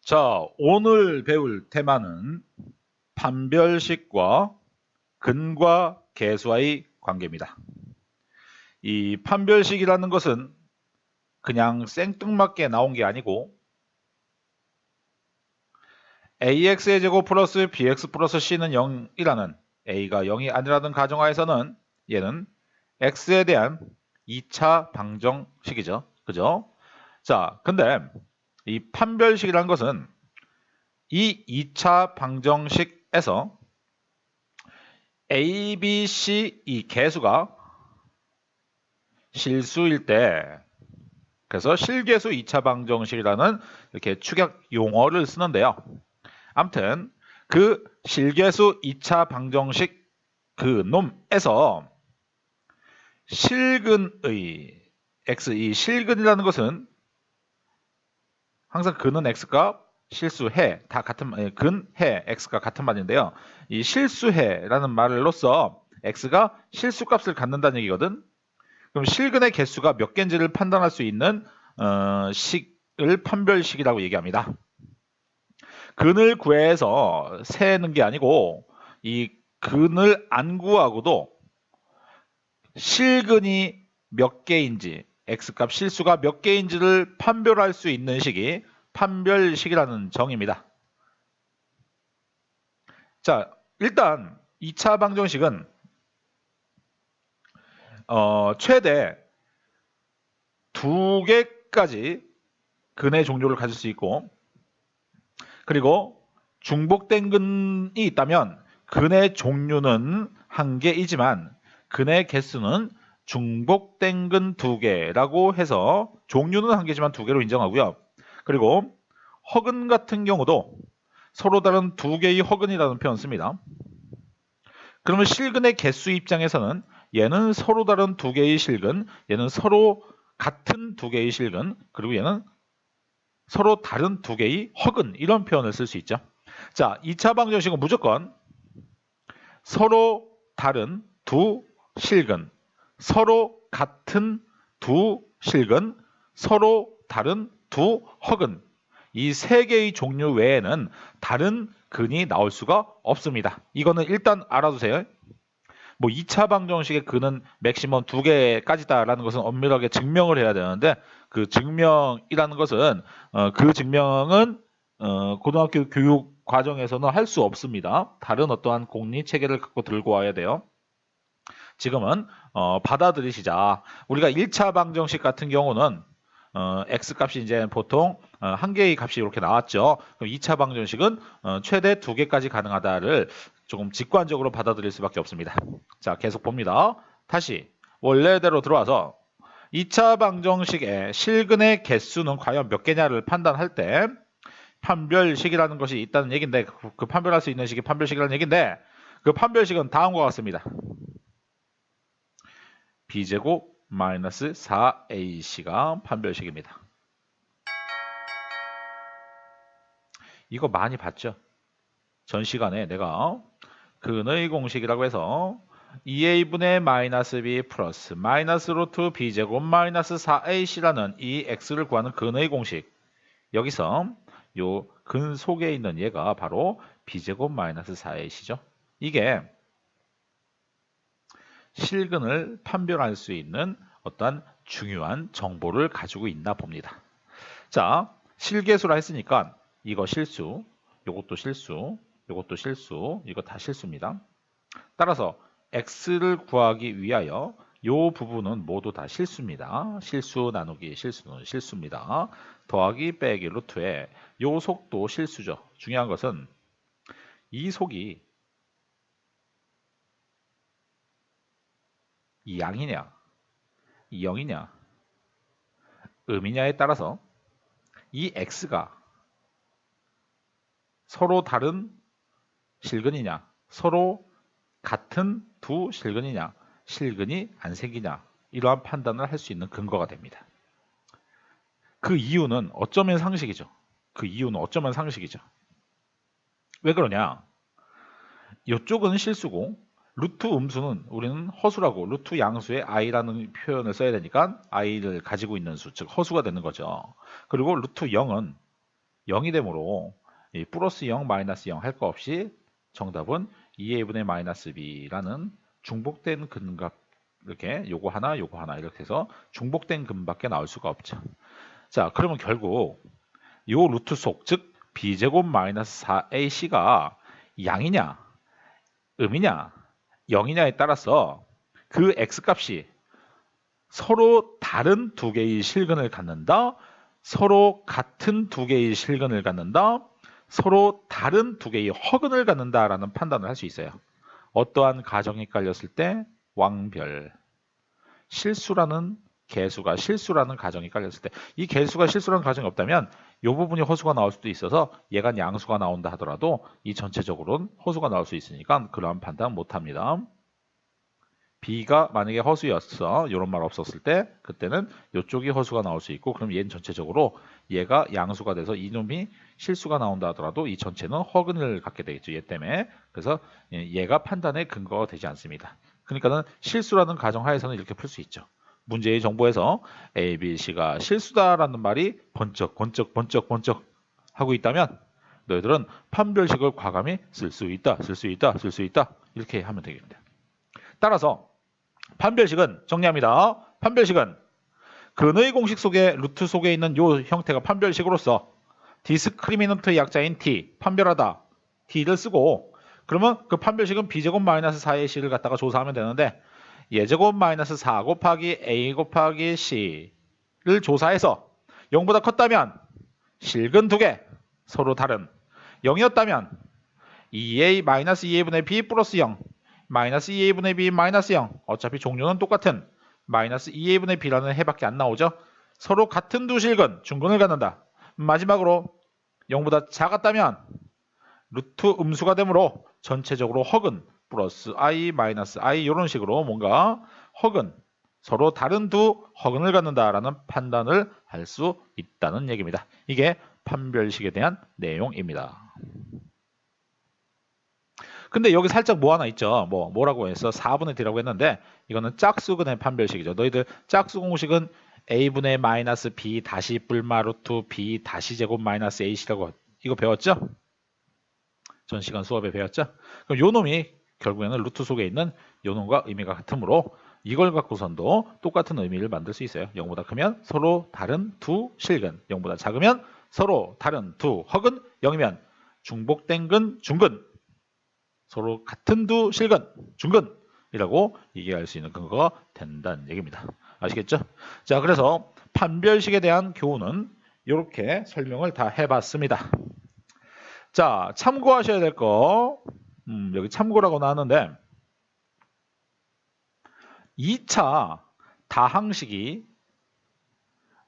자, 오늘 배울 테마는 판별식과 근과 계수와의 관계입니다. 이 판별식이라는 것은 그냥 생뚱맞게 나온 게 아니고 ax의 제곱 플러스 bx 플러스 c는 0이라는 a가 0이 아니라는 가정하에서는 얘는 x에 대한 2차 방정식이죠. 그죠? 자, 근데 이 판별식이라는 것은 이 2차 방정식에서 a, b, c 이 개수가 실수일 때, 그래서 실계수 2차 방정식이라는 이렇게 축약 용어를 쓰는데요. 아무튼 그 실계수 2차 방정식 그 놈에서 실근의 x, 이 실근이라는 것은 항상 근은 x값, 실수해 다 같은 근, 해, x가 같은 말인데요. 이 실수해라는 말로써 x가 실수값을 갖는다는 얘기거든. 그럼 실근의 개수가 몇 개인지를 판단할 수 있는 식을 판별식이라고 얘기합니다. 근을 구해서 세는 게 아니고 이 근을 안 구하고도 실근이 몇 개인지 x값 실수가 몇 개인지를 판별할 수 있는 식이 판별식이라는 정의입니다. 자, 일단 2차 방정식은 최대 2개까지 근의 종류를 가질 수 있고, 그리고 중복된 근이 있다면 근의 종류는 1개이지만 근의 개수는 중복된 근 2개라고 해서 종류는 1개지만 2개로 인정하고요. 그리고 허근 같은 경우도 서로 다른 2개의 허근이라는 표현을 씁니다. 그러면 실근의 개수 입장에서는 얘는 서로 다른 2개의 실근, 얘는 서로 같은 2개의 실근, 그리고 얘는 서로 다른 2개의 허근, 이런 표현을 쓸 수 있죠. 자, 2차 방정식은 무조건 서로 다른 두 실근, 서로 같은 두 실근, 서로 다른 두 허근, 이 3개의 종류 외에는 다른 근이 나올 수가 없습니다. 이거는 일단 알아두세요. 뭐 2차 방정식의 근은 맥시멈 2개까지다라는 것은 엄밀하게 증명을 해야 되는데, 그 증명이라는 것은 그 증명은 고등학교 교육 과정에서는 할 수 없습니다. 다른 어떠한 공리 체계를 갖고 들고 와야 돼요. 지금은 받아들이시자. 우리가 1차 방정식 같은 경우는 x값이 이제 보통 1개의 값이 이렇게 나왔죠. 그럼 2차 방정식은 최대 2개까지 가능하다를 조금 직관적으로 받아들일 수밖에 없습니다. 자, 계속 봅니다. 다시 원래대로 들어와서 2차 방정식의 실근의 개수는 과연 몇 개냐를 판단할 때 판별식이라는 것이 있다는 얘기인데, 그 판별할 수 있는 식이 판별식이라는 얘기인데, 그 판별식은 다음과 같습니다. b제곱 마이너스 4ac가 판별식입니다. 이거 많이 봤죠? 전 시간에 내가 근의 공식이라고 해서 2a분의 마이너스 b 플러스 마이너스 루트 b제곱 마이너스 4ac라는 이 x를 구하는 근의 공식, 여기서 요 근 속에 있는 얘가 바로 b제곱 마이너스 4ac죠. 이게 실근을 판별할 수 있는 어떤 중요한 정보를 가지고 있나 봅니다. 자, 실계수라 했으니까 이거 실수, 요것도 실수, 요것도 실수, 이거 다 실수입니다. 따라서 x를 구하기 위하여 요 부분은 모두 다 실수입니다. 실수 나누기 실수는 실수입니다. 더하기 빼기 루트에 요 속도 실수죠. 중요한 것은 이 속이 이 양이냐, 이 0이냐, 음이냐에 따라서 이 x가 서로 다른 실근이냐, 서로 같은 두 실근이냐, 실근이 안 생기냐, 이러한 판단을 할 수 있는 근거가 됩니다. 그 이유는 어쩌면 상식이죠. 그 이유는 어쩌면 상식이죠. 왜 그러냐? 이쪽은 실수고 루트 음수는 우리는 허수라고, 루트 양수에 i라는 표현을 써야 되니까 i를 가지고 있는 수, 즉 허수가 되는 거죠. 그리고 루트 0은 0이 되므로 이 플러스 0, 마이너스 0 할 거 없이 정답은 2a분의 마이너스 b라는 중복된 근값 이렇게 요거 하나 이렇게 해서 중복된 근밖에 나올 수가 없죠. 자, 그러면 결국 요 루트 속, 즉 b제곱 마이너스 4ac가 양이냐 음이냐 0이냐에 따라서 그 x값이 서로 다른 두 개의 실근을 갖는다, 서로 같은 두 개의 실근을 갖는다, 서로 다른 두 개의 허근을 갖는다라는 판단을 할 수 있어요. 어떠한 가정이 깔렸을 때 왕별, 실수라는 개수가 실수라는 가정이 깔렸을 때, 이 개수가 실수라는 가정이 없다면 이 부분이 허수가 나올 수도 있어서 얘가 양수가 나온다 하더라도 이 전체적으로는 허수가 나올 수 있으니까 그러한 판단 못합니다. B가 만약에 허수였어, 이런 말 없었을 때 그때는 이쪽이 허수가 나올 수 있고, 그럼 얘는 전체적으로 얘가 양수가 돼서 이놈이 실수가 나온다 하더라도 이 전체는 허근을 갖게 되겠죠, 얘 때문에. 그래서 얘가 판단의 근거가 되지 않습니다. 그러니까는 실수라는 가정하에서는 이렇게 풀 수 있죠. 문제의 정보에서 A, B, C가 실수다라는 말이 번쩍 하고 있다면 너희들은 판별식을 과감히 쓸 수 있다 이렇게 하면 되겠습니다. 따라서 판별식은 정리합니다. 판별식은 근의 공식 속에 루트 속에 있는 요 형태가 판별식으로서 디스크리미넌트의 약자인 t, 판별하다 t를 쓰고, 그러면 그 판별식은 b제곱 마이너스 4의 c를 갖다가 조사하면 되는데 예제곱 마이너스 4 곱하기 a 곱하기 c를 조사해서 0보다 컸다면 실근 두 개 서로 다른, 0이었다면 2a 마이너스 2a분의 b 플러스 0 마이너스 2a분의 b 마이너스 0, 어차피 종류는 똑같은 마이너스 2a분의 b라는 해밖에 안 나오죠. 서로 같은 두 실근, 중근을 갖는다. 마지막으로 0보다 작았다면 루트 음수가 되므로 전체적으로 허근 플러스 i 마이너스 i 이런 식으로 뭔가 허근, 서로 다른 두 허근을 갖는다라는 판단을 할 수 있다는 얘기입니다. 이게 판별식에 대한 내용입니다. 근데 여기 살짝 뭐 하나 있죠. 뭐라고 해서 4분의 d라고 했는데 이거는 짝수근의 판별식이죠. 너희들 짝수 공식은 a분의 마이너스 b 다시 뿔마 루트 b 다시 제곱 마이너스 ac라고 이거 배웠죠? 전 시간 수업에 배웠죠? 그럼 요 놈이 결국에는 루트 속에 있는 요 놈과 의미가 같으므로 이걸 갖고선도 똑같은 의미를 만들 수 있어요. 0보다 크면 서로 다른 두 실근, 0보다 작으면 서로 다른 두 허근, 0이면 중복된 근, 중근, 서로 같은 두 실근, 중근이라고 얘기할 수 있는 근거가 된다는 얘기입니다. 아시겠죠? 자, 그래서 판별식에 대한 교훈은 이렇게 설명을 다 해봤습니다. 자, 참고하셔야 될 거, 여기 참고라고 나왔는데 2차 다항식이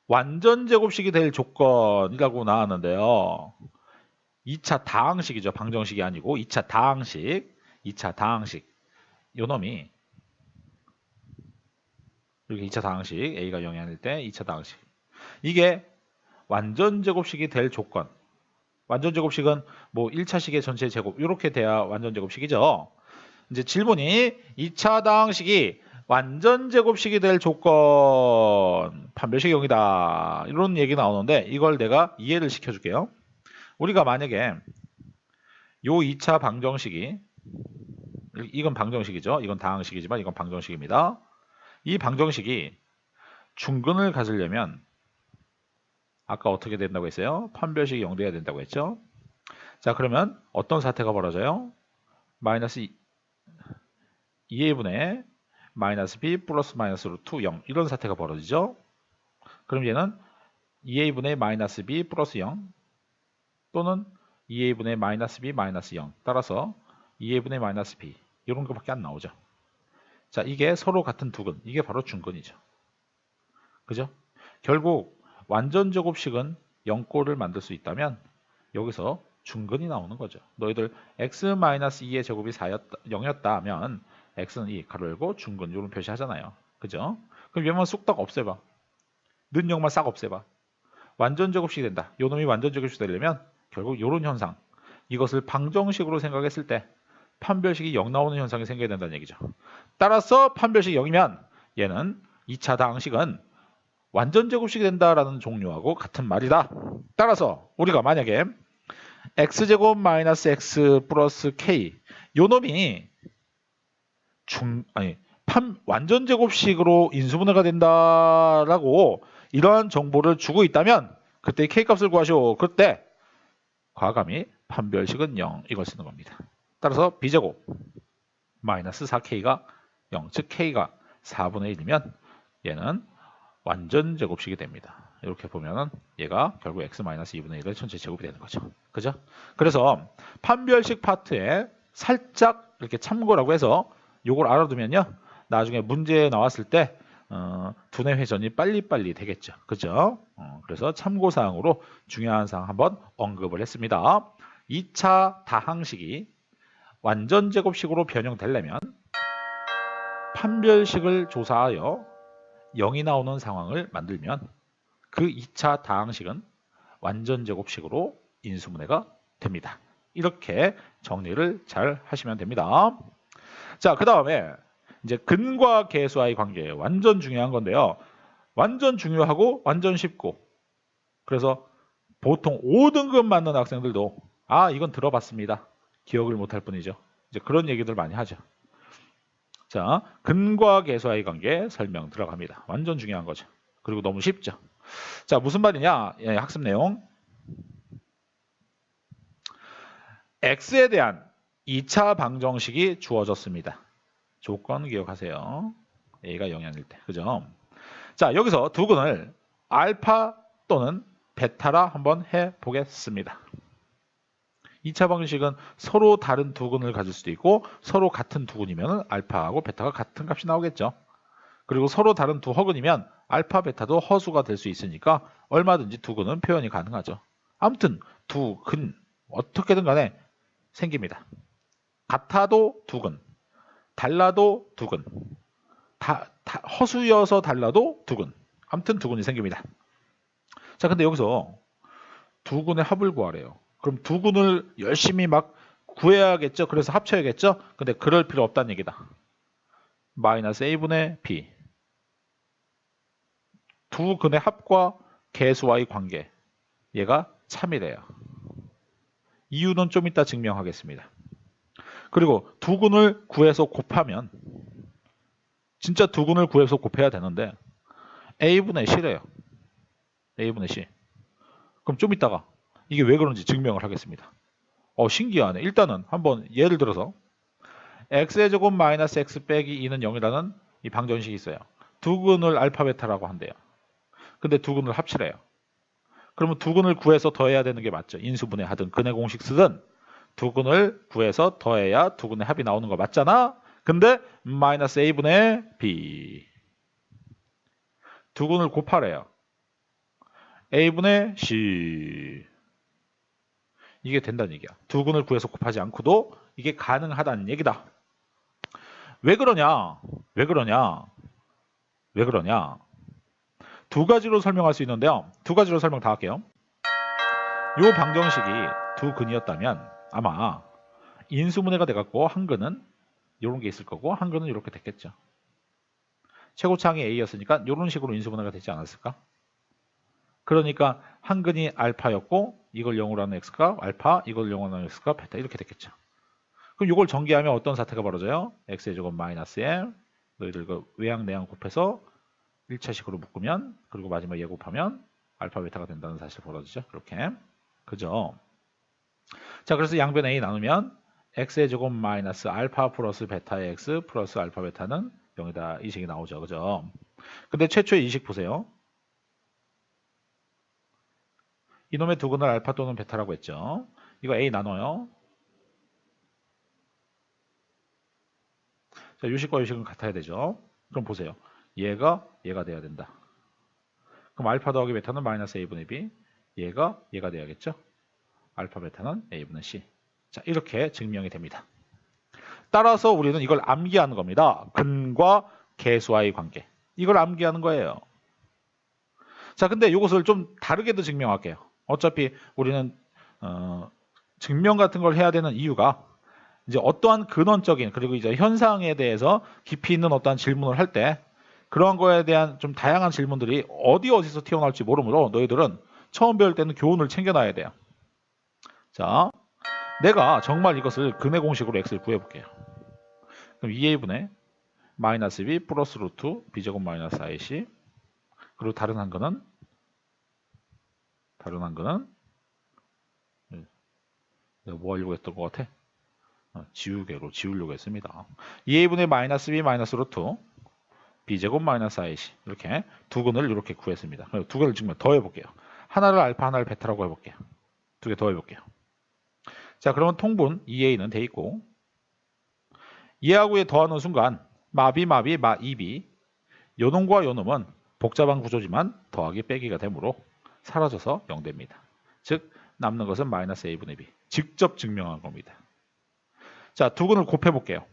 완전 제곱식이 될 조건이라고 나왔는데요. 2차 다항식이죠. 방정식이 아니고 2차 다항식. 2차 다항식. 요 놈이 이렇게 2차 다항식 A가 0이 아닐 때 2차 다항식. 이게 완전 제곱식이 될 조건. 완전 제곱식은 뭐 1차식의 전체 제곱 이렇게 돼야 완전 제곱식이죠. 이제 질문이 2차 다항식이 완전 제곱식이 될 조건 판별식 0이다. 이런 얘기 나오는데 이걸 내가 이해를 시켜줄게요. 우리가 만약에 요 2차 방정식이, 이건 방정식이죠. 이건 다항식이지만 이건 방정식입니다. 이 방정식이 중근을 가지려면 아까 어떻게 된다고 했어요? 판별식이 0 돼야 된다고 했죠. 자, 그러면 어떤 사태가 벌어져요? 마이너스 2a분의 마이너스 b 플러스 마이너스 루트 0 이런 사태가 벌어지죠. 그럼 얘는 2a분의 마이너스 b 플러스 0 또는 2a분의 마이너스 b 마이너스 0 따라서 2a분의 마이너스 b 이런 것밖에 안 나오죠. 자, 이게 서로 같은 두 근, 이게 바로 중근이죠. 그죠? 결국 완전 제곱식은 0꼴을 만들 수 있다면 여기서 중근이 나오는 거죠. 너희들 x-2의 제곱이 0이었다면 x는 2, 가로 열고 중근 이런 표시 하잖아요. 그죠? 그럼 얘만 쑥딱 없애봐. 는 0만 싹 없애봐. 완전 제곱식이 된다. 요 놈이 완전 제곱식이 되려면 결국 이런 현상, 이것을 방정식으로 생각했을 때 판별식이 0 나오는 현상이 생겨야 된다는 얘기죠. 따라서 판별식이 0이면 얘는 2차 다항식은 완전 제곱식이 된다라는 종류하고 같은 말이다. 따라서 우리가 만약에 x제곱 마이너스 x 플러스 k 요 놈이 완전 제곱식으로 인수분해가 된다라고 이러한 정보를 주고 있다면 그때 k값을 구하시오. 그때 과감히 판별식은 0 이걸 쓰는 겁니다. 따라서 b제곱 마이너스 4k가 0, 즉 k가 4분의 1이면 얘는 완전 제곱식이 됩니다. 이렇게 보면은 얘가 결국 x-2분의 1의 전체 제곱이 되는 거죠. 그죠? 그래서 판별식 파트에 살짝 이렇게 참고라고 해서 요걸 알아두면요. 나중에 문제 나왔을 때 두뇌 회전이 빨리빨리 되겠죠. 그죠? 그래서 참고사항으로 중요한 사항 한번 언급을 했습니다. 2차 다항식이 완전 제곱식으로 변형되려면 판별식을 조사하여 0이 나오는 상황을 만들면 그 2차 다항식은 완전 제곱식으로 인수분해가 됩니다. 이렇게 정리를 잘 하시면 됩니다. 자, 그 다음에 이제 근과 계수와의 관계 완전 중요한 건데요. 완전 중요하고 완전 쉽고 그래서 보통 5등급 맞는 학생들도 이건 들어봤습니다. 기억을 못할 뿐이죠. 이제 그런 얘기들 많이 하죠. 자, 근과 계수와의 관계 설명 들어갑니다. 완전 중요한 거죠. 그리고 너무 쉽죠. 자, 무슨 말이냐? 학습 내용. x에 대한 2차 방정식이 주어졌습니다. 조건 기억하세요. a가 0이 아닐 때. 그죠? 자, 여기서 두근을 알파 또는 베타라 한번 해보겠습니다. 2차 방정식은 서로 다른 두근을 가질 수도 있고 서로 같은 두근이면 알파하고 베타가 같은 값이 나오겠죠. 그리고 서로 다른 두 허근이면 알파, 베타도 허수가 될 수 있으니까 얼마든지 두근은 표현이 가능하죠. 아무튼 두근 어떻게든 간에 생깁니다. 같아도 두근, 달라도 두근, 허수여서 달라도 두근, 아무튼 두근이 생깁니다. 자, 근데 여기서 두근의 합을 구하래요. 그럼 두근을 열심히 막 구해야겠죠. 그래서 합쳐야겠죠. 근데 그럴 필요 없다는 얘기다. 마이너스 a분의 b. 두 근의 합과 계수와의 관계. 얘가 참이래요. 이유는 좀 이따 증명하겠습니다. 그리고 두 근을 구해서 곱하면 진짜 두 근을 구해서 곱해야 되는데 a분의 c래요. a분의 c. 그럼 좀 이따가 이게 왜 그런지 증명을 하겠습니다. 신기하네. 일단은 한번 예를 들어서 x의 제곱 마이너스 x 빼기 2는 0이라는 이 방정식이 있어요. 두 근을 알파 베타라고 한대요. 근데 두 근을 합치래요. 그러면 두 근을 구해서 더해야 되는 게 맞죠. 인수분해 하든 근의 공식 쓰든 두 근을 구해서 더해야 두 근의 합이 나오는 거 맞잖아. 근데 마이너스 a분의 b. 두 근을 곱하래요. a분의 c. 이게 된다는 얘기야. 두 근을 구해서 곱하지 않고도 이게 가능하다는 얘기다. 왜 그러냐? 왜 그러냐? 왜 그러냐? 두 가지로 설명할 수 있는데요. 두 가지로 설명 다 할게요. 이 방정식이 두 근이었다면 아마 인수분해가 돼갖고 한 근은 이런 게 있을 거고 한 근은 이렇게 됐겠죠. 최고차항이 a였으니까 이런 식으로 인수분해가 되지 않았을까? 그러니까 한 근이 알파였고 이걸 0으로 하는 x가 알파, 이걸 0으로 하는 x가 베타 이렇게 됐겠죠. 그럼 이걸 전개하면 어떤 사태가 벌어져요? x의 제곱 마이너스에 너희들 그 외항 내항 곱해서 1차식으로 묶으면 그리고 마지막에 곱하면 알파 베타가 된다는 사실이 벌어지죠. 그렇게. 그죠? 자, 그래서 양변 a 나누면 x의 제곱 마이너스 알파 플러스 베타의 x 플러스 알파 베타는 0이다. 이 식이 나오죠. 그죠? 근데 최초의 이 식 보세요. 이놈의 두 근을 알파 또는 베타라고 했죠. 이거 a 나눠요. 자, 유식과 유식은 같아야 되죠. 그럼 보세요. 얘가 돼야 된다. 그럼 알파 더하기 베타는 마이너스 a분의 b. 얘가 돼야겠죠. 알파 베타는 a분의 c. 자, 이렇게 증명이 됩니다. 따라서 우리는 이걸 암기하는 겁니다. 근과 계수와의 관계. 이걸 암기하는 거예요. 자, 근데 이것을 좀 다르게도 증명할게요. 어차피 우리는 증명 같은 걸 해야 되는 이유가 이제 어떠한 근원적인 그리고 이제 현상에 대해서 깊이 있는 어떠한 질문을 할 때 그러한 거에 대한 좀 다양한 질문들이 어디서 튀어나올지 모르므로 너희들은 처음 배울 때는 교훈을 챙겨놔야 돼요. 자, 내가 정말 이것을 근의 공식으로 x를 구해볼게요. 그럼 2a분의 마이너스 b 플러스 루트 b제곱 마이너스 ac, 그리고 다른 한 거는 내가 뭐 하려고 했던 것 같아? 지우려고 했습니다. 2a분의 마이너스 b 마이너스 루트 b제곱 마이너스 ac, 이렇게 두 근을 이렇게 구했습니다. 두 개를 지금 더해볼게요. 하나를 알파, 하나를 베타라고 해볼게요. 두 개 더해볼게요. 자, 그러면 통분 2a는 돼 있고, 얘하고 얘 더하는 순간 마비, 마 2b, 요놈과 요놈은 복잡한 구조지만 더하기 빼기가 되므로 사라져서 0됩니다. 즉 남는 것은 마이너스 a분의 b. 직접 증명한 겁니다. 자, 두 근을 곱해볼게요.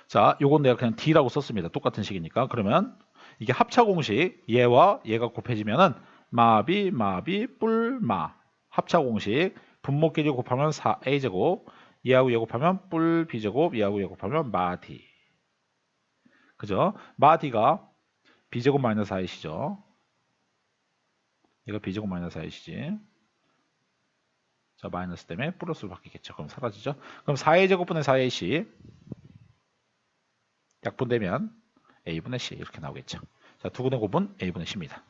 자, 요건 내가 그냥 d라고 썼습니다. 똑같은 식이니까. 그러면 이게 합차 공식, 얘와 얘가 곱해지면은 마비, 뿔마. 합차 공식, 분모끼리 곱하면 4a제곱, 얘하고 얘 곱하면 뿔 b제곱, 얘하고 얘 곱하면 마d. 그죠? 마d가 b제곱 마이너스 4ac죠. 얘가 b제곱 마이너스 4ac지. 자, 마이너스 때문에 플러스로 바뀌겠죠. 그럼 사라지죠. 그럼 4a제곱분의 4ac 약분되면 a분의 c 이렇게 나오겠죠. 자, 두 근의 곱은 a분의 c입니다.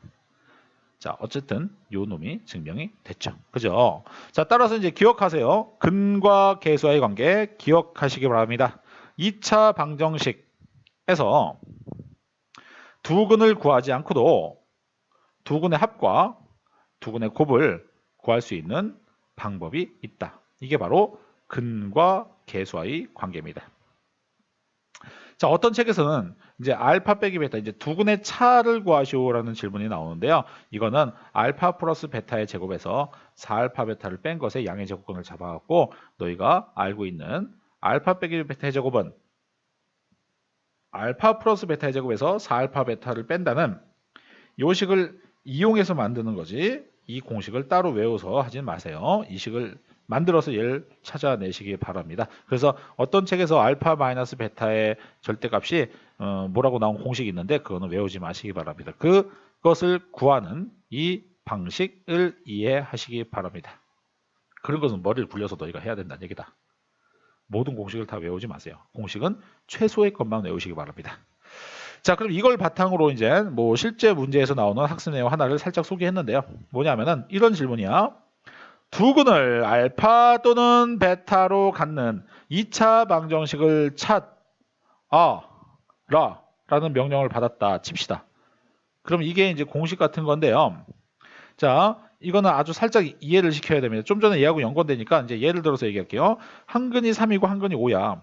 자, 어쨌든 요 놈이 증명이 됐죠. 그죠? 자, 따라서 이제 기억하세요. 근과 계수와의 관계 기억하시기 바랍니다. 2차 방정식에서 두 근을 구하지 않고도 두 근의 합과 두 근의 곱을 구할 수 있는 방법이 있다. 이게 바로 근과 계수와의 관계입니다. 자, 어떤 책에서는 이제 알파 빼기 베타, 이제 두 근의 차를 구하시오라는 질문이 나오는데요. 이거는 알파 플러스 베타의 제곱에서 4알파 베타를 뺀 것의 양의 제곱근을 잡아갖고 너희가 알고 있는 알파 빼기 베타의 제곱은 알파 플러스 베타의 제곱에서 4알파 베타를 뺀다는 이 식을 이용해서 만드는 거지, 이 공식을 따로 외워서 하진 마세요. 이 식을 만들어서 얘를 찾아내시기 바랍니다. 그래서 어떤 책에서 알파 마이너스 베타의 절대값이 뭐라고 나온 공식이 있는데 그거는 외우지 마시기 바랍니다. 그것을 구하는 이 방식을 이해하시기 바랍니다. 그런 것은 머리를 굴려서 너희가 해야 된다는 얘기다. 모든 공식을 다 외우지 마세요. 공식은 최소의 것만 외우시기 바랍니다. 자, 그럼 이걸 바탕으로 이제 뭐 실제 문제에서 나오는 학습 내용 하나를 살짝 소개했는데요. 뭐냐면은 이런 질문이야. 두 근을 알파 또는 베타로 갖는 2차 방정식을 찾아라는 명령을 받았다 칩시다. 그럼 이게 이제 공식 같은 건데요. 자, 이거는 아주 살짝 이해를 시켜야 됩니다. 좀 전에 얘하고 연관되니까 이제 예를 들어서 얘기할게요. 한 근이 3이고 한 근이 5야.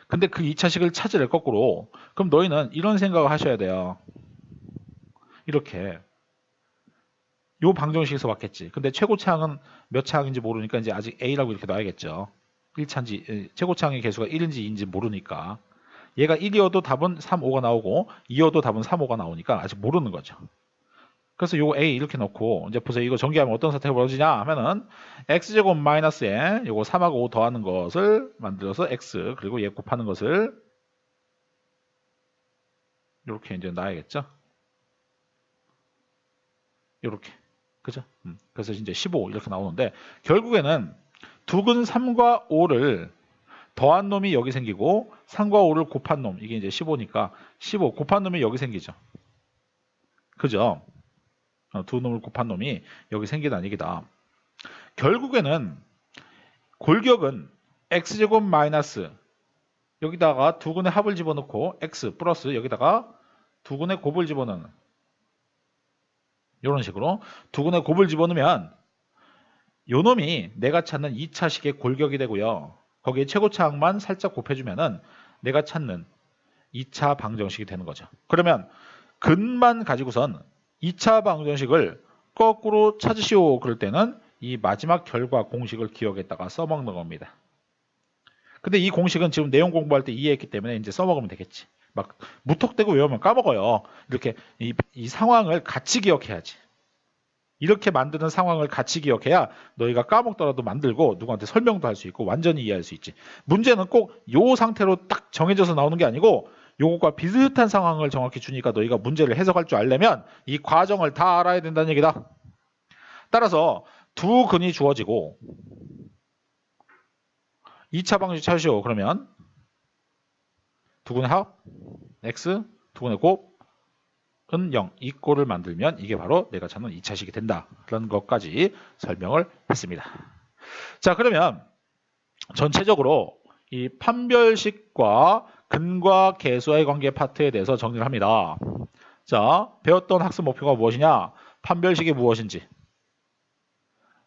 근데 그 2차식을 찾으래, 거꾸로. 그럼 너희는 이런 생각을 하셔야 돼요. 이렇게. 요 방정식에서 왔겠지. 근데 최고차항은 몇 차항인지 모르니까 이제 아직 A라고 이렇게 놔야겠죠. 1차인지, 최고차항의 개수가 1인지 2인지 모르니까. 얘가 1이어도 답은 3, 5가 나오고 2여도 답은 3, 5가 나오니까 아직 모르는 거죠. 그래서 요 A 이렇게 넣고 이제 보세요. 이거 전개하면 어떤 사태가 벌어지냐 하면은 x제곱 마이너스에 요거 3하고 5 더하는 것을 만들어서 x, 그리고 얘 곱하는 것을 이렇게 이제 놔야겠죠. 이렇게. 그죠? 그래서 이제 15 이렇게 나오는데 결국에는 두 근 3과 5를 더한 놈이 여기 생기고 3과 5를 곱한 놈, 이게 이제 15니까 15 곱한 놈이 여기 생기죠. 그죠? 두 놈을 곱한 놈이 여기 생기다는 얘기다. 결국에는 골격은 x제곱 마이너스 여기다가 두 근의 합을 집어넣고 x 플러스 여기다가 두 근의 곱을 집어넣는 이런 식으로 두 근의 곱을 집어넣으면 요 놈이 내가 찾는 2차식의 골격이 되고요. 거기에 최고차항만 살짝 곱해주면은 내가 찾는 2차 방정식이 되는 거죠. 그러면 근만 가지고선 2차 방정식을 거꾸로 찾으시오 그럴 때는 이 마지막 결과 공식을 기억했다가 써먹는 겁니다. 근데 이 공식은 지금 내용 공부할 때 이해했기 때문에 이제 써먹으면 되겠지. 막 무턱대고 외우면 까먹어요. 이렇게 이 상황을 같이 기억해야지. 이렇게 만드는 상황을 같이 기억해야 너희가 까먹더라도 만들고 누구한테 설명도 할 수 있고 완전히 이해할 수 있지. 문제는 꼭 요 상태로 딱 정해져서 나오는 게 아니고 요것과 비슷한 상황을 정확히 주니까 너희가 문제를 해석할 줄 알려면 이 과정을 다 알아야 된다는 얘기다. 따라서 두 근이 주어지고 2차 방정식 찾으시오. 그러면 두 근의 합 x, 두 근의 곱은 0, 이 꼴을 만들면 이게 바로 내가 찾는 2차식이 된다라는 것까지 설명을 했습니다. 자, 그러면 전체적으로 이 판별식과 근과 계수와의 관계 파트에 대해서 정리를 합니다. 자, 배웠던 학습 목표가 무엇이냐? 판별식이 무엇인지,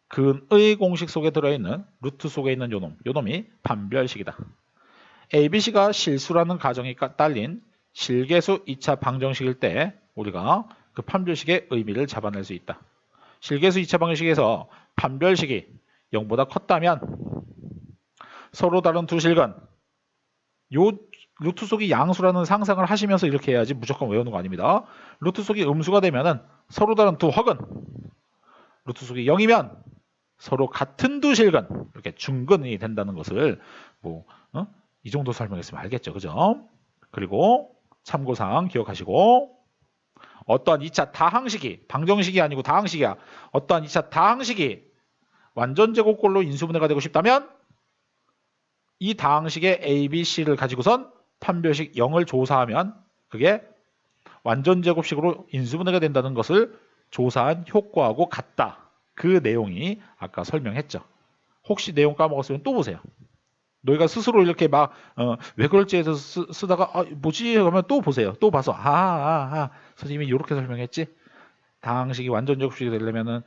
근의 공식 속에 들어있는 루트 속에 있는 요놈이 판별식이다. ABC가 실수라는 가정이 딸린 실계수 2차 방정식일 때 우리가 그 판별식의 의미를 잡아낼 수 있다. 실계수 2차 방정식에서 판별식이 0보다 컸다면 서로 다른 두 실근, 요 루트 속이 양수라는 상상을 하시면서 이렇게 해야지 무조건 외우는 거 아닙니다. 루트 속이 음수가 되면은 서로 다른 두 허근, 루트 속이 0이면 서로 같은 두 실근, 이렇게 중근이 된다는 것을 이 정도 설명했으면 알겠죠. 그죠? 그리고 참고사항 기억하시고, 어떠한 2차 다항식이, 방정식이 아니고 다항식이야. 어떠한 2차 다항식이 완전제곱꼴로 인수분해가 되고 싶다면 이 다항식의 A, B, C를 가지고선 판별식 0을 조사하면 그게 완전제곱식으로 인수분해가 된다는 것을 조사한 효과하고 같다. 그 내용이 아까 설명했죠. 혹시 내용 까먹었으면 또 보세요. 너희가 스스로 이렇게 막 왜 그럴지 해서 쓰다가 뭐지? 그러면 또 보세요. 또 봐서 선생님이 이렇게 설명했지. 다항식이 완전제곱식이 되려면은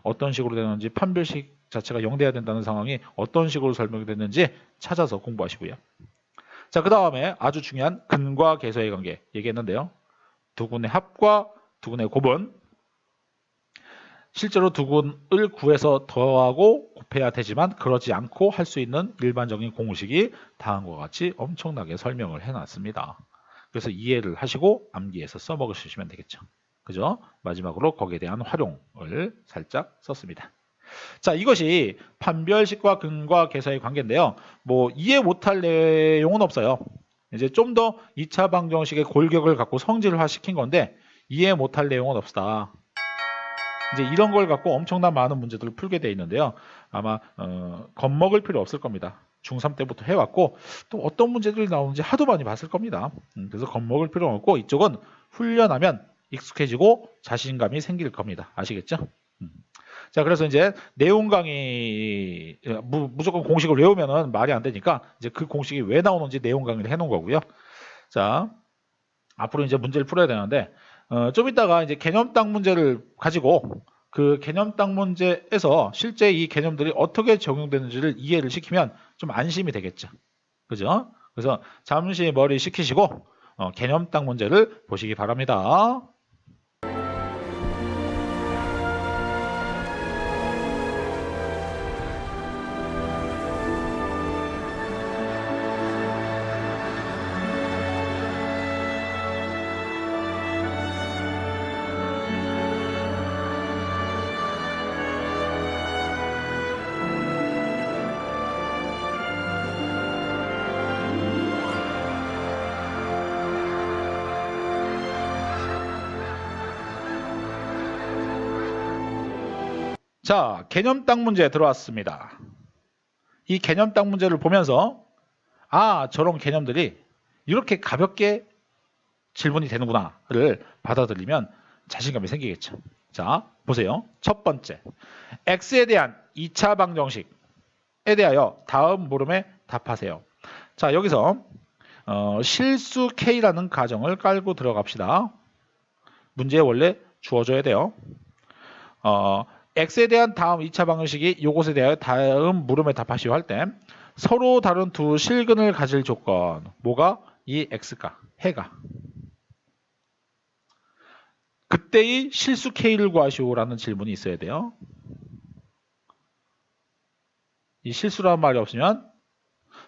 어떤 식으로 되는지, 판별식 자체가 0 돼야 된다는 상황이 어떤 식으로 설명이 됐는지 찾아서 공부하시고요. 자, 그 다음에 아주 중요한 근과 계수의 관계 얘기했는데요. 두 근의 합과 두 근의 곱은 실제로 두 근을 구해서 더하고 곱해야 되지만 그러지 않고 할 수 있는 일반적인 공식이 다음과 같이 엄청나게 설명을 해놨습니다. 그래서 이해를 하시고 암기해서 써먹으시면 되겠죠. 그죠? 마지막으로 거기에 대한 활용을 살짝 썼습니다. 자, 이것이 판별식과 근과 계수의 관계인데요. 뭐 이해 못할 내용은 없어요. 이제 좀 더 2차 방정식의 골격을 갖고 성질화 시킨 건데 이해 못할 내용은 없다. 이제 이런 걸 갖고 엄청난 많은 문제들을 풀게 돼 있는데요. 아마 겁먹을 필요 없을 겁니다. 중3 때부터 해왔고 또 어떤 문제들이 나오는지 하도 많이 봤을 겁니다. 그래서 겁먹을 필요 없고 이쪽은 훈련하면 익숙해지고 자신감이 생길 겁니다. 아시겠죠? 자, 그래서 이제 내용 강의 무조건 공식을 외우면은 말이 안 되니까 이제 그 공식이 왜 나오는지 내용 강의를 해놓은 거고요. 자, 앞으로 이제 문제를 풀어야 되는데 좀 이따가 이제 개념딱 문제를 가지고 그 개념딱 문제에서 실제 이 개념들이 어떻게 적용되는지를 이해를 시키면 좀 안심이 되겠죠. 그죠? 그래서 잠시 머리 식히시고 개념딱 문제를 보시기 바랍니다. 자, 개념딱 문제 들어왔습니다. 이 개념딱 문제를 보면서 저런 개념들이 이렇게 가볍게 질문이 되는구나를 받아들이면 자신감이 생기겠죠. 자, 보세요. 첫 번째, x에 대한 2차 방정식에 대하여 다음 물음에 답하세요. 자, 여기서 실수 k라는 가정을 깔고 들어갑시다. 문제에 원래 주어져야 돼요. x에 대한 다음 2차 방정식이 이것에 대하여 다음 물음에 답하시오 할 때 서로 다른 두 실근을 가질 조건, 뭐가? 이 x가, 해가. 그때의 실수 k를 구하시오라는 질문이 있어야 돼요. 이 실수라는 말이 없으면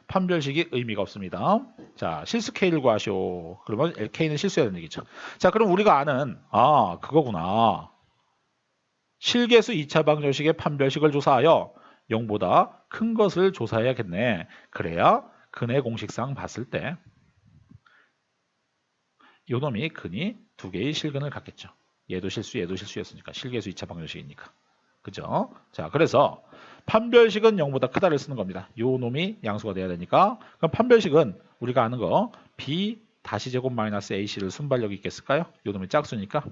판별식이 의미가 없습니다. 자, 실수 k를 구하시오. 그러면 k는 실수해야 되는 얘기죠. 자, 그럼 우리가 아는 그거구나. 실계수 2차 방정식의 판별식을 조사하여 0보다 큰 것을 조사해야겠네. 그래야 근의 공식상 봤을 때 요놈이 근이 두 개의 실근을 갖겠죠. 얘도 실수, 얘도 실수였으니까. 실계수 2차 방정식이니까. 그죠? 자, 그래서 판별식은 0보다 크다를 쓰는 겁니다. 요 놈이 양수가 돼야 되니까. 그럼 판별식은 우리가 아는 거 b 다시 제곱 마이너스 ac를 순발력 있게 쓸까요? 요 놈이 짝수니까.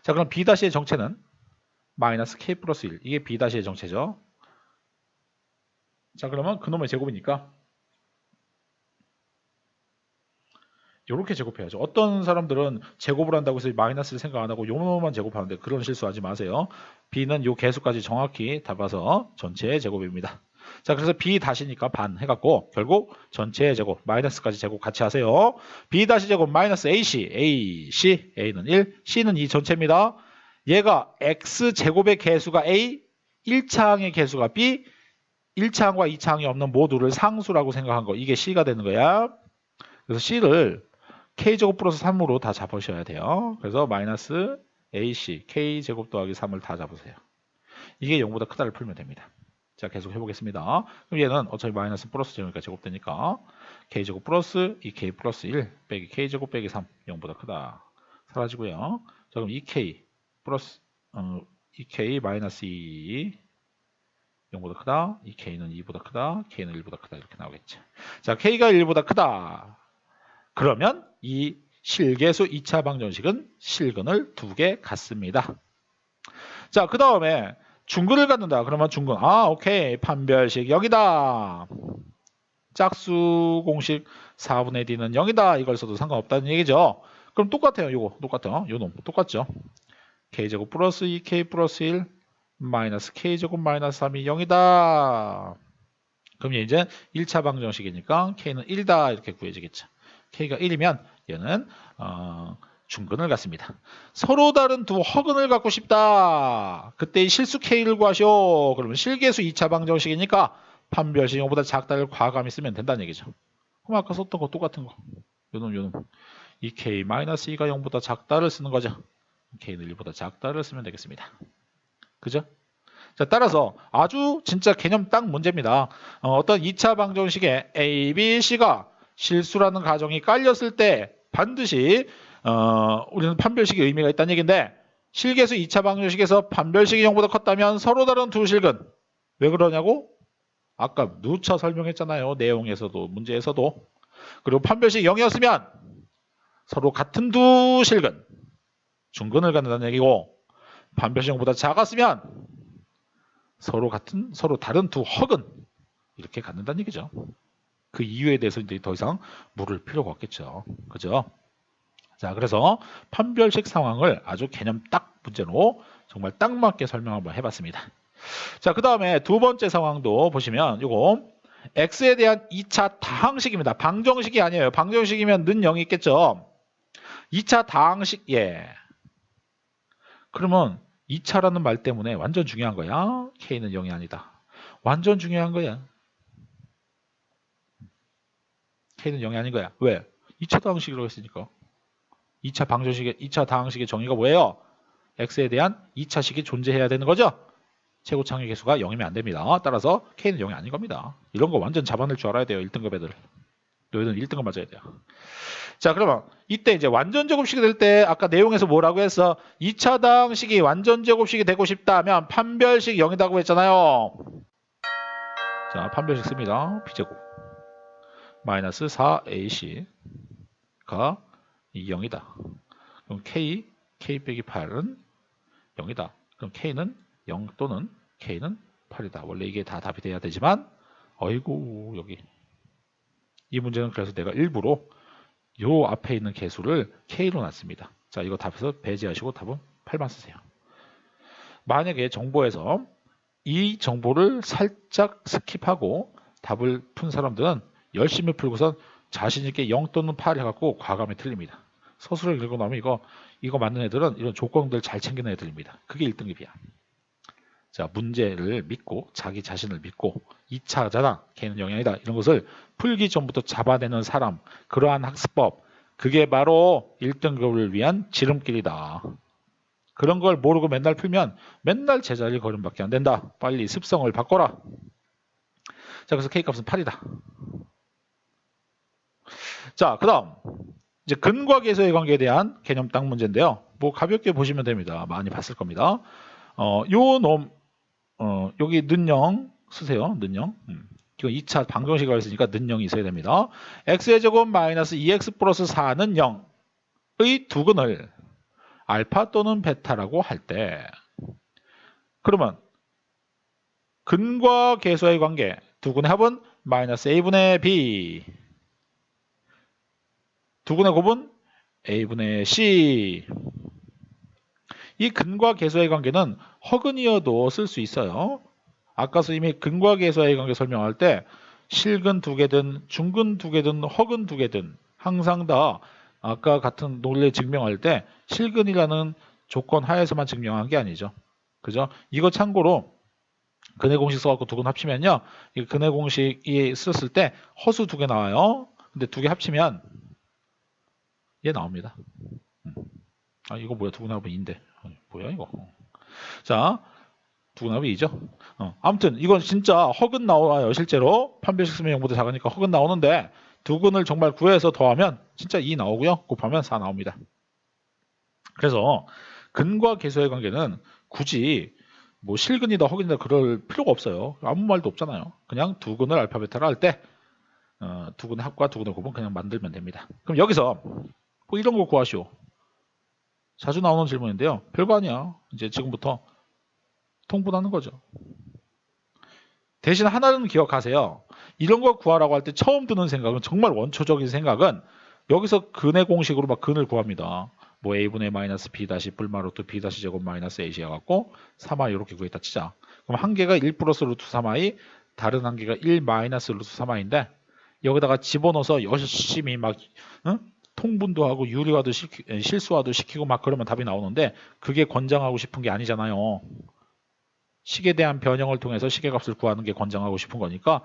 자, 그럼 b 다시의 정체는 마이너스 k 플러스 1. 이게 b 다시의 정체죠. 자, 그러면 그놈의 제곱이니까 이렇게 제곱해야죠. 어떤 사람들은 제곱을 한다고 해서 마이너스를 생각 안 하고 요놈만 제곱하는데 그런 실수하지 마세요. b는 요 개수까지 정확히 잡아서 전체의 제곱입니다. 자, 그래서 b 다시니까 반 해갖고 결국 전체의 제곱, 마이너스까지 제곱 같이 하세요. b 다시 제곱 마이너스 ac, a는 1, c는 2 전체입니다. 얘가 x 제곱의 개수가 a, 1차항의 개수가 b, 1차항과 2차항이 없는 모두를 상수라고 생각한 거. 이게 c가 되는 거야. 그래서 c를 k제곱 플러스 3으로 다 잡으셔야 돼요. 그래서 마이너스 ac, k제곱 더하기 3을 다 잡으세요. 이게 0보다 크다를 풀면 됩니다. 자, 계속 해보겠습니다. 그럼 얘는 어차피 마이너스 플러스 제곱이니까 제곱되니까 k제곱 플러스 2k 플러스 1 빼기 k제곱 빼기 3, 0보다 크다. 사라지고요. 자, 그럼 2k 플러스 2k 마이너스 2 0보다 크다. 2k는 2보다 크다. k는 1보다 크다. 이렇게 나오겠죠. 자, k가 1보다 크다. 그러면 이 실계수 2차 방정식은 실근을 2개 갖습니다. 자, 그 다음에 중근을 갖는다. 그러면 중근. 오케이. 판별식 0이다. 짝수 공식 4분의 d는 0이다. 이걸 써도 상관없다는 얘기죠. 그럼 똑같아요. 요거 똑같아요. 요 놈 똑같죠. k제곱 플러스 2k 플러스 1 마이너스 k제곱 마이너스 3이 0이다. 그럼 이제 1차 방정식이니까 k는 1이다. 이렇게 구해지겠죠. k가 1이면 얘는 중근을 갖습니다. 서로 다른 두 허근을 갖고 싶다. 그때 실수 k를 구하시오. 그러면 실계수 2차 방정식이니까 판별식 0보다 작다를 과감히 쓰면 된다는 얘기죠. 그럼 아까 썼던 거 똑같은 거. 요놈 2k 마이너스 2가 0보다 작다를 쓰는 거죠. k는 1보다 작다를 쓰면 되겠습니다. 그죠? 자, 따라서 아주 진짜 개념 딱 문제입니다. 어떤 2차 방정식에 a, b, c가 실수라는 가정이 깔렸을 때 반드시 우리는 판별식의 의미가 있다는 얘기인데 실계수 2차 방정식에서 판별식이 0보다 컸다면 서로 다른 두 실근. 왜 그러냐고? 아까 누차 설명했잖아요. 내용에서도 문제에서도. 그리고 판별식이 0이었으면 서로 같은 두 실근. 중근을 갖는다는 얘기고 판별식 0보다 작았으면 서로 다른 두 허근. 이렇게 갖는다는 얘기죠. 그 이유에 대해서 이제 더 이상 물을 필요가 없겠죠. 그죠? 자, 그래서 판별식 상황을 아주 개념 딱 문제로 정말 딱 맞게 설명 한번 해봤습니다. 자, 그 다음에 두 번째 상황도 보시면 이거 x에 대한 2차 다항식입니다. 방정식이 아니에요. 방정식이면 는 0이 있겠죠. 2차 다항식, 예. 그러면 2차라는 말 때문에 완전 중요한 거야. k는 0이 아니다. 완전 중요한 거야. k는 0이 아닌 거야. 왜? 2차 다항식이라고 했으니까. 2차 다항식의 정의가 뭐예요? x에 대한 2차식이 존재해야 되는 거죠? 최고창의 개수가 0이면 안 됩니다. 따라서 k는 0이 아닌 겁니다. 이런 거 완전 잡아낼 줄 알아야 돼요. 1등급 애들. 너희는 1등급 맞아야 돼요. 자, 그러면 이때 이제 완전 제곱식이 될 때 아까 내용에서 뭐라고 했어? 2차 다항식이 완전 제곱식이 되고 싶다면 판별식 0이라고 했잖아요. 자, 판별식 씁니다. b제곱 마이너스 4ac가 0이다. 그럼 k 빼기 8은 0이다. 그럼 k는 0 또는 k는 8이다. 원래 이게 다 답이 돼야 되지만 어이구 여기 이 문제는 그래서 내가 일부러 요 앞에 있는 개수를 k로 놨습니다. 자, 이거 답에서 배제하시고 답은 8만 쓰세요. 만약에 정보에서 이 정보를 살짝 스킵하고 답을 푼 사람들은 열심히 풀고선 자신있게 0 또는 8 해갖고 과감히 틀립니다. 서술을 읽고 나면 이거 맞는 애들은 이런 조건들 잘 챙기는 애들입니다. 그게 1등급이야. 자, 문제를 믿고 자기 자신을 믿고 2차잖아. 걔는 0이 아니다. 이런 것을 풀기 전부터 잡아내는 사람. 그러한 학습법. 그게 바로 1등급을 위한 지름길이다. 그런 걸 모르고 맨날 풀면 맨날 제자리 걸음밖에 안 된다. 빨리 습성을 바꿔라. 자, 그래서 K값은 8이다. 자, 그 다음 이제 근과 계수의 관계에 대한 개념 딱 문제인데요. 뭐 가볍게 보시면 됩니다. 많이 봤을 겁니다. 요 놈, 여기 는영 쓰세요. 는영. 이거 2차 방정식이 있으니까 는영이 있어야 됩니다. x의 제곱 마이너스 2x 플러스 4는 0의 두근을 알파 또는 베타라고 할 때, 그러면 근과 계수의 관계, 두근의 합은 마이너스 a분의 b, 두근의 곱은 a분의 c. 이 근과 계수의 관계는 허근이어도 쓸 수 있어요. 아까 이미 근과 계수의 관계 설명할 때 실근 두 개든 중근 두 개든 허근 두 개든 항상 다 아까 같은 논리 증명할 때 실근이라는 조건 하에서만 증명한 게 아니죠. 그죠? 이거 참고로 근의 공식 써갖고 두 근 합치면요. 이 근의 공식이 썼을 때 허수 두 개 나와요. 근데 두 개 합치면 얘 나옵니다. 아, 이거 뭐야? 두 근 합은 2인데. 뭐야 이거? 자, 두 근 합이 2죠. 아무튼 이건 진짜 허근 나와요. 실제로 판별식 쓰면 0보다 작으니까 허근 나오는데 두 근을 정말 구해서 더하면 진짜 2 나오고요. 곱하면 4 나옵니다. 그래서 근과 계수의 관계는 굳이 뭐 실근이다 허근이다 그럴 필요가 없어요. 아무 말도 없잖아요. 그냥 두 근을 알파 베타를 할 때 두 근의 합과 두 근의 곱은 그냥 만들면 됩니다. 그럼 여기서 뭐 이런 거 구하시오. 자주 나오는 질문인데요. 별거 아니야. 이제 지금부터 통분하는 거죠. 대신 하나는 기억하세요. 이런 거 구하라고 할 때 처음 드는 생각은 정말 원초적인 생각은 여기서 근의 공식으로 막 근을 구합니다. 뭐 a분의 마이너스 b 다시 불마루트 b 다시 제곱 마이너스 a시여 갖고 3i 이렇게 구했다 치자. 그럼 한 개가 1 플러스 루트 3i, 다른 한 개가 1 마이너스 루트 3i인데 여기다가 집어넣어서 열심히 막 통분도 하고 유리화도 실수화도 시키고 막 그러면 답이 나오는데 그게 권장하고 싶은 게 아니잖아요. 식에 대한 변형을 통해서 식의 값을 구하는 게 권장하고 싶은 거니까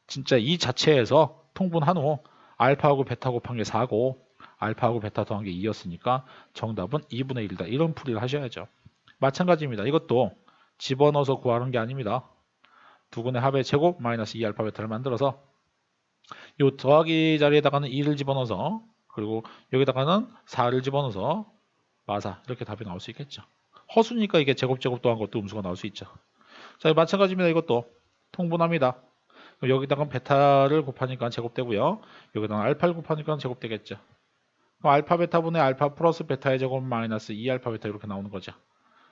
진짜 이 자체에서 통분한 후 알파하고 베타 곱한 게 4고 알파하고 베타 더한 게 2였으니까 정답은 2분의 1이다. 이런 풀이를 하셔야죠. 마찬가지입니다. 이것도 집어넣어서 구하는 게 아닙니다. 두 근의 합의 제곱 마이너스 2 알파 베타를 만들어서 이 더하기 자리에다가는 2를 집어넣어서 그리고 여기다가는 4를 집어넣어서 마사 이렇게 답이 나올 수 있겠죠. 허수니까 이게 제곱 더한 것도 음수가 나올 수 있죠. 자, 마찬가지입니다. 이것도 통분합니다. 여기다가 베타를 곱하니까 제곱되고요. 여기다가 알파를 곱하니까 제곱되겠죠. 그럼 알파 베타분의 알파 플러스 베타의 제곱 마이너스 2 알파 베타 이렇게 나오는 거죠.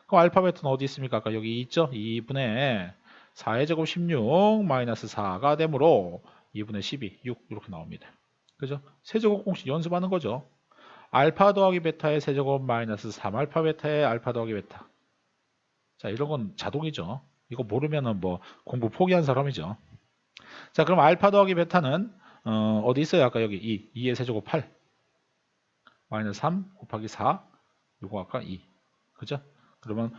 그럼 알파 베타는 어디 있습니까? 아까 여기 있죠? 2분의 4의 제곱 16 마이너스 4가 되므로 2분의 12, 6 이렇게 나옵니다. 그죠? 세제곱 공식 연습하는 거죠. 알파 더하기 베타의 세제곱 마이너스 3알파 베타의 알파 더하기 베타. 자, 이런 건 자동이죠. 이거 모르면은 뭐 공부 포기한 사람이죠. 자, 그럼 알파 더하기 베타는 어디 있어요? 아까 여기 2의 세제곱 8 마이너스 3 곱하기 4 요거 아까 2 그죠? 그러면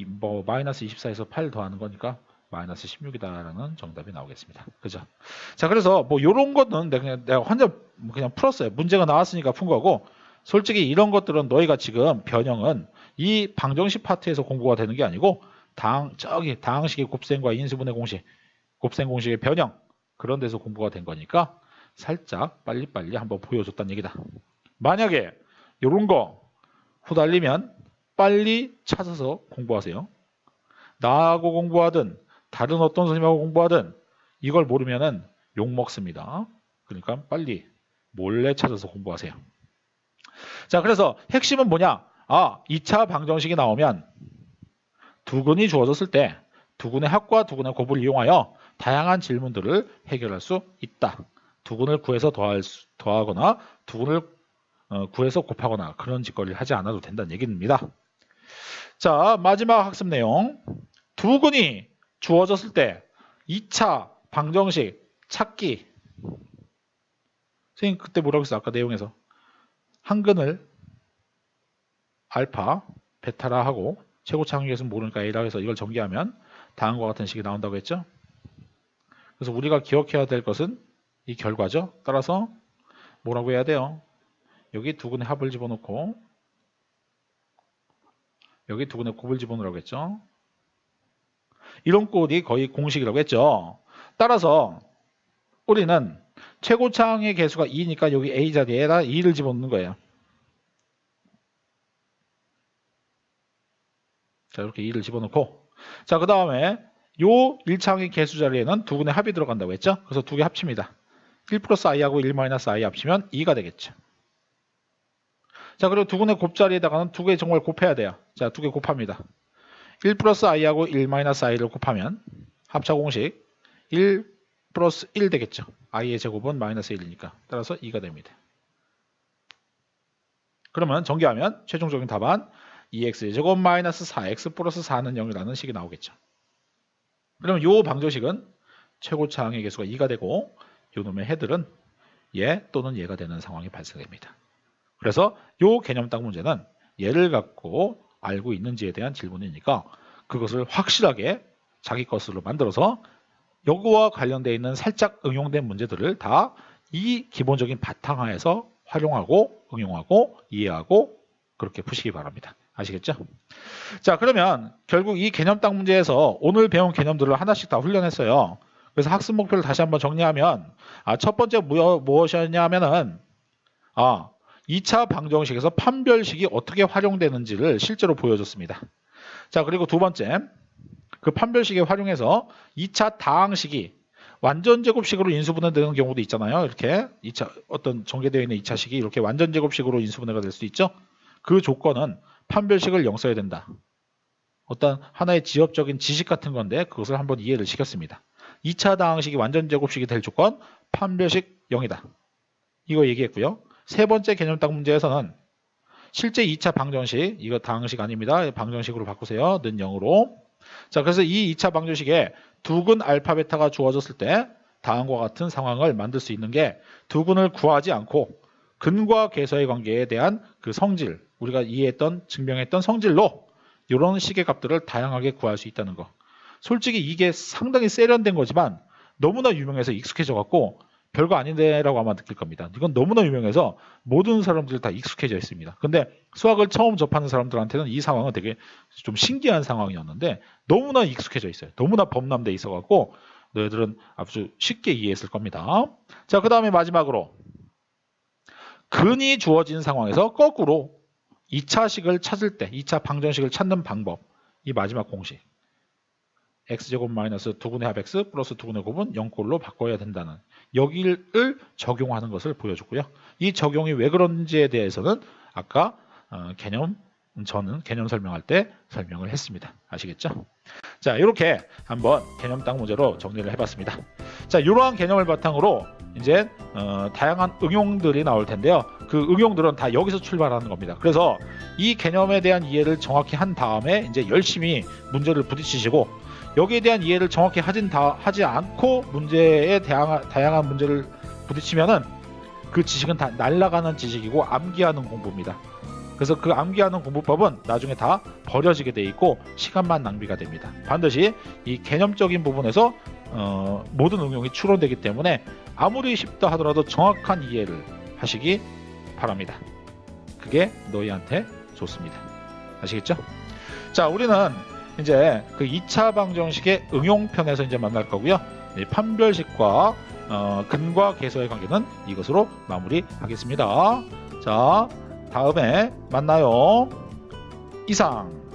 뭐 마이너스 24에서 8 더하는 거니까 마이너스 16이다라는 정답이 나오겠습니다. 그죠? 자, 그래서 뭐 요런 거는 내가 혼자 그냥 풀었어요. 문제가 나왔으니까 푼 거고 솔직히 이런 것들은 너희가 지금 변형은 이 방정식 파트에서 공부가 되는 게 아니고 다항식의 곱셈과 인수분해 공식, 곱셈 공식의 변형 그런 데서 공부가 된 거니까 살짝 빨리빨리 한번 보여줬다는 얘기다. 만약에 이런 거 후달리면 빨리 찾아서 공부하세요. 나하고 공부하든 다른 어떤 선생님하고 공부하든 이걸 모르면은 욕먹습니다. 그러니까 빨리 몰래 찾아서 공부하세요. 자, 그래서 핵심은 뭐냐? 2차 방정식이 나오면 두근이 주어졌을 때 두근의 합과 두근의 곱을 이용하여 다양한 질문들을 해결할 수 있다. 두근을 구해서 더하거나 두근을 구해서 곱하거나 그런 짓거리를 하지 않아도 된다는 얘기입니다. 자, 마지막 학습 내용. 두근이 주어졌을 때 2차 방정식 찾기. 선생님 그때 뭐라고 했어요? 아까 내용에서. 한 근을 알파, 베타라 하고 최고차항계수는 모르니까 A라 해서 이걸 전개하면 다음과 같은 식이 나온다고 했죠. 그래서 우리가 기억해야 될 것은 이 결과죠. 따라서 뭐라고 해야 돼요? 여기 두 근의 합을 집어넣고 여기 두근의 곱을 집어넣으라고 했죠. 이런 꼴이 거의 공식이라고 했죠. 따라서 우리는 최고차항의 개수가 2니까 여기 A 자리에다 2를 집어넣는 거예요. 자, 이렇게 2를 집어넣고, 자, 그 다음에 요 1차항의 개수 자리에는 두근의 합이 들어간다고 했죠. 그래서 두 개 합칩니다. 1 플러스 i하고 1 마이너스 i 합치면 2가 되겠죠. 자, 그리고 두근의 곱자리에다가는 두 개 정말 곱해야 돼요. 자, 두 개 곱합니다. 1 플러스 i하고 1 마이너스 i를 곱하면 합차 공식 1 플러스 1 되겠죠. i의 제곱은 마이너스 1이니까. 따라서 2가 됩니다. 그러면 전개하면 최종적인 답은 2x의 제곱 마이너스 4x 플러스 4는 0이라는 식이 나오겠죠. 그러면 이 방정식은 최고차항의 개수가 2가 되고 요 놈의 해들은 얘 또는 얘가 되는 상황이 발생됩니다. 그래서 이 개념 딱 문제는 얘를 갖고 알고 있는지에 대한 질문이니까 그것을 확실하게 자기 것으로 만들어서 요거와 관련되어 있는 살짝 응용된 문제들을 다 이 기본적인 바탕하에서 활용하고 응용하고 이해하고 그렇게 푸시기 바랍니다. 아시겠죠? 자, 그러면 결국 이 개념 딱 문제에서 오늘 배운 개념들을 하나씩 다 훈련했어요. 그래서 학습 목표를 다시 한번 정리하면 첫 번째 무엇이었냐면은 2차 방정식에서 판별식이 어떻게 활용되는지를 실제로 보여줬습니다. 자, 그리고 두 번째, 그 판별식에 활용해서 2차 다항식이 완전 제곱식으로 인수분해되는 경우도 있잖아요. 이렇게 어떤 전개되어 있는 2차식이 이렇게 완전 제곱식으로 인수분해가 될 수 있죠. 그 조건은 판별식을 0 써야 된다. 어떤 하나의 지엽적인 지식 같은 건데 그것을 한번 이해를 시켰습니다. 2차 다항식이 완전 제곱식이 될 조건 판별식 0이다. 이거 얘기했고요. 세 번째 개념 딱 문제에서는 실제 2차 방정식, 이거 다항식 아닙니다. 방정식으로 바꾸세요. 는 0으로. 자, 그래서 이 2차 방정식에 두근 알파 베타가 주어졌을 때 다음과 같은 상황을 만들 수 있는 게 두근을 구하지 않고 근과 계수의 관계에 대한 그 성질, 우리가 이해했던 증명했던 성질로 이런 식의 값들을 다양하게 구할 수 있다는 거. 솔직히 이게 상당히 세련된 거지만 너무나 유명해서 익숙해져 갖고 별거 아닌데라고 아마 느낄 겁니다. 이건 너무나 유명해서 모든 사람들이 다 익숙해져 있습니다. 근데 수학을 처음 접하는 사람들한테는 이 상황은 되게 좀 신기한 상황이었는데 너무나 익숙해져 있어요. 너무나 범람돼 있어 갖고 너희들은 아주 쉽게 이해했을 겁니다. 자, 그 다음에 마지막으로 근이 주어진 상황에서 거꾸로 2차식을 찾을 때 2차 방정식을 찾는 방법, 이 마지막 공식 x제곱 마이너스 두근의 합 x 플러스 두근의 곱은 0꼴로 바꿔야 된다는 여기를 적용하는 것을 보여줬고요. 이 적용이 왜 그런지에 대해서는 아까 저는 개념 설명할 때 설명을 했습니다. 아시겠죠? 자, 이렇게 한번 개념 딱 문제로 정리를 해봤습니다. 자, 이러한 개념을 바탕으로 이제 다양한 응용들이 나올 텐데요. 그 응용들은 다 여기서 출발하는 겁니다. 그래서 이 개념에 대한 이해를 정확히 한 다음에 이제 열심히 문제를 부딪히시고 여기에 대한 이해를 정확히 하지 않고 문제에 다양한 문제를 부딪히면은 그 지식은 다 날아가는 지식이고 암기하는 공부입니다. 그래서 그 암기하는 공부법은 나중에 다 버려지게 돼 있고 시간만 낭비가 됩니다. 반드시 이 개념적인 부분에서 모든 응용이 추론되기 때문에 아무리 쉽다 하더라도 정확한 이해를 하시기 바랍니다. 그게 너희한테 좋습니다. 아시겠죠? 자, 우리는 이제 그 2차 방정식의 응용편에서 이제 만날 거고요. 판별식과 근과 계수의 관계는 이것으로 마무리하겠습니다. 자, 다음에 만나요. 이상.